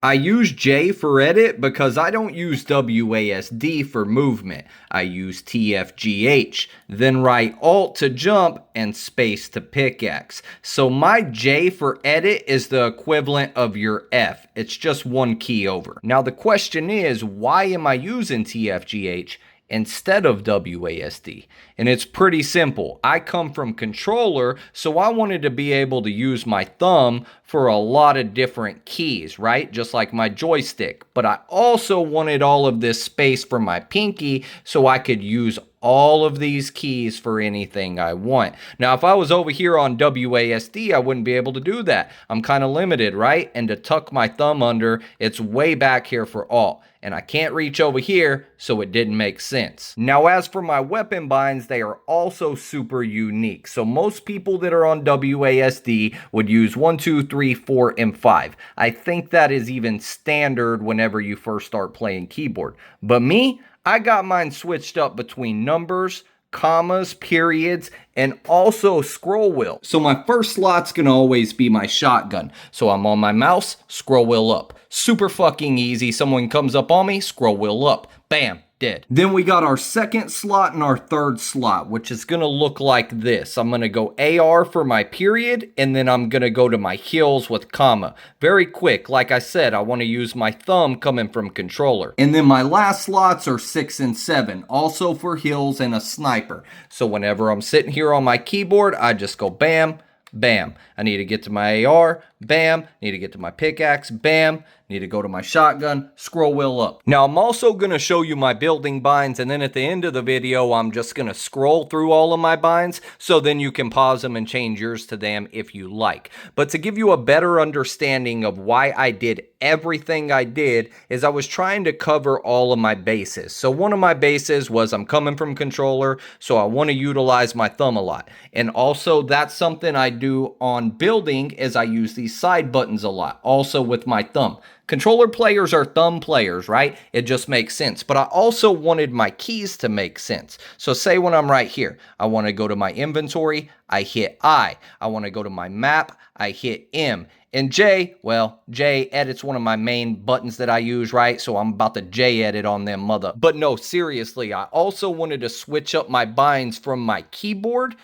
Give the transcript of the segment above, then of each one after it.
I use J for edit because I don't use WASD for movement. I use TFGH, then write Alt to jump and space to pickaxe. So my J for edit is the equivalent of your F. It's just one key over. Now the question is, why am I using TFGH instead of WASD? And it's pretty simple. I come from controller, so I wanted to be able to use my thumb for a lot of different keys, right? Just like my joystick. But I also wanted all of this space for my pinky so I could use all of these keys for anything I want. Now, if I was over here on WASD, I wouldn't be able to do that. I'm kind of limited, right? And to tuck my thumb under, it's way back here for Alt. And I can't reach over here, so it didn't make sense. Now, as for my weapon binds, they are also super unique. So most people that are on WASD would use 1, 2, 3, 4, and 5. I think that is even standard whenever you first start playing keyboard. But me, I got mine switched up between numbers, commas, periods, and also scroll wheel. So my first slot's gonna always be my shotgun. So I'm on my mouse, scroll wheel up. Super fucking easy. Someone comes up on me, scroll wheel up. Bam. Dead. Then we got our second slot and our third slot, which is going to look like this. I'm going to go AR for my period, and then I'm going to go to my heels with comma. Very quick. Like I said, I want to use my thumb coming from controller. And then my last slots are 6 and 7, also for heels and a sniper. So whenever I'm sitting here on my keyboard, I just go bam, bam. I need to get to my AR, bam. Need to get to my pickaxe, bam. Need to go to my shotgun, scroll wheel up. Now I'm also going to show you my building binds, and then at the end of the video I'm just going to scroll through all of my binds, so then you can pause them and change yours to them if you like. But to give you a better understanding of why I did everything I did is I was trying to cover all of my bases. So one of my bases was I'm coming from controller, so I want to utilize my thumb a lot. And also that's something I do on building is I use these side buttons a lot, also with my thumb. Controller players are thumb players, right? It just makes sense. But I also wanted my keys to make sense. So say when I'm right here, I want to go to my inventory, I hit I. I want to go to my map, I hit M. And J, well, J edit's one of my main buttons that I use, right? So I'm about to J edit on them mother. But no, seriously, I also wanted to switch up my binds from my keyboard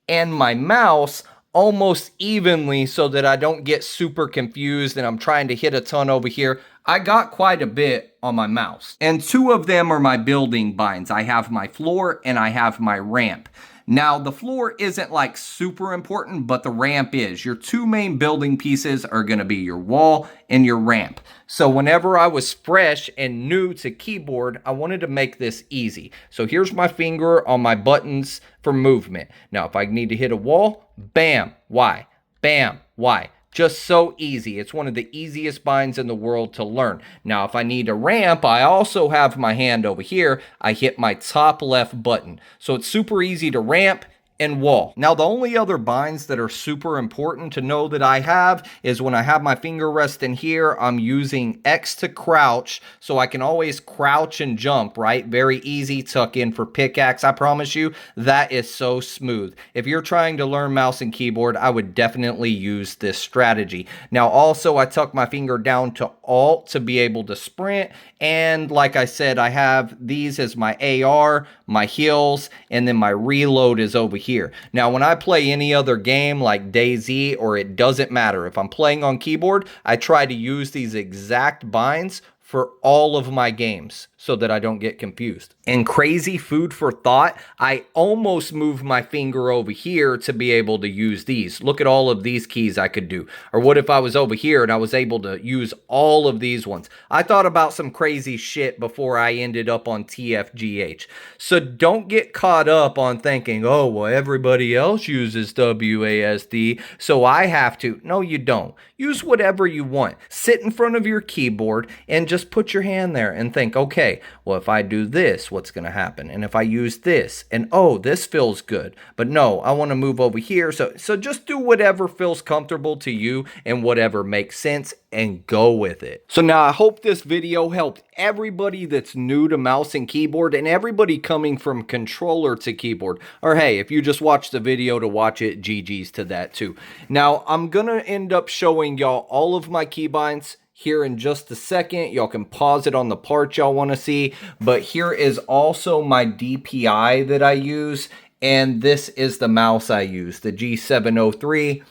and my mouse almost evenly so that I don't get super confused and I'm trying to hit a ton over here. I got quite a bit on my mouse. And 2 of them are my building binds. I have my floor and I have my ramp. Now, the floor isn't like super important, but the ramp is. Your 2 main building pieces are going to be your wall and your ramp. So whenever I was fresh and new to keyboard, I wanted to make this easy. So here's my finger on my buttons for movement. Now, if I need to hit a wall, bam, Y, bam, Y. Just so easy. It's one of the easiest binds in the world to learn. Now, if I need a ramp, I also have my hand over here. I hit my top left button. So it's super easy to ramp and wall. Now, the only other binds that are super important to know that I have is when I have my finger resting here, I'm using X to crouch, so I can always crouch and jump, right? Very easy, tuck in for pickaxe. I promise you, that is so smooth. If you're trying to learn mouse and keyboard, I would definitely use this strategy. Now, also, I tuck my finger down to Alt to be able to sprint, and like I said, I have these as my AR, my heals, and then my reload is over here. Now, when I play any other game like DayZ, or it doesn't matter, if I'm playing on keyboard, I try to use these exact binds for all of my games so that I don't get confused. And crazy food for thought, I almost moved my finger over here to be able to use these. Look at all of these keys I could do. Or what if I was over here and I was able to use all of these ones? I thought about some crazy shit before I ended up on TFGH. So don't get caught up on thinking, oh, well, everybody else uses WASD, so I have to. No, you don't. Use whatever you want. Sit in front of your keyboard and just put your hand there and think, okay, well, if I do this, what's going to happen? And if I use this, and oh, this feels good. But no, I want to move over here. So just do whatever feels comfortable to you and whatever makes sense and go with it. So now I hope this video helped everybody that's new to mouse and keyboard and everybody coming from controller to keyboard. Or hey, if you just watched the video to watch it, GG's to that too. Now I'm going to end up showing y'all all of my keybinds here in just a second. Y'all can pause it on the part y'all want to see. But here is also my DPI that I use. And this is the mouse I use, the G703.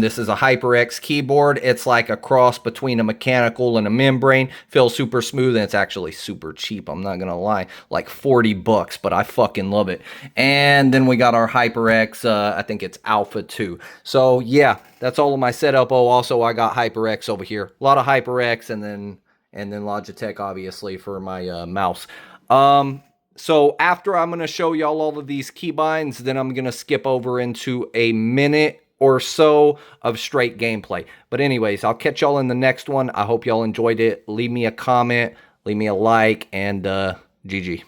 This is a HyperX keyboard. It's like a cross between a mechanical and a membrane. Feels super smooth, and it's actually super cheap. I'm not gonna lie, like 40 bucks, but I fucking love it. And then we got our HyperX, I think it's Alpha 2. So yeah, that's all of my setup. Oh, also I got HyperX over here. A lot of HyperX, and then Logitech, obviously, for my mouse. So after I'm going to show y'all all of these keybinds, then I'm going to skip over into a minute or so of straight gameplay. But anyways, I'll catch y'all in the next one. I hope y'all enjoyed it. Leave me a comment, leave me a like, and GG.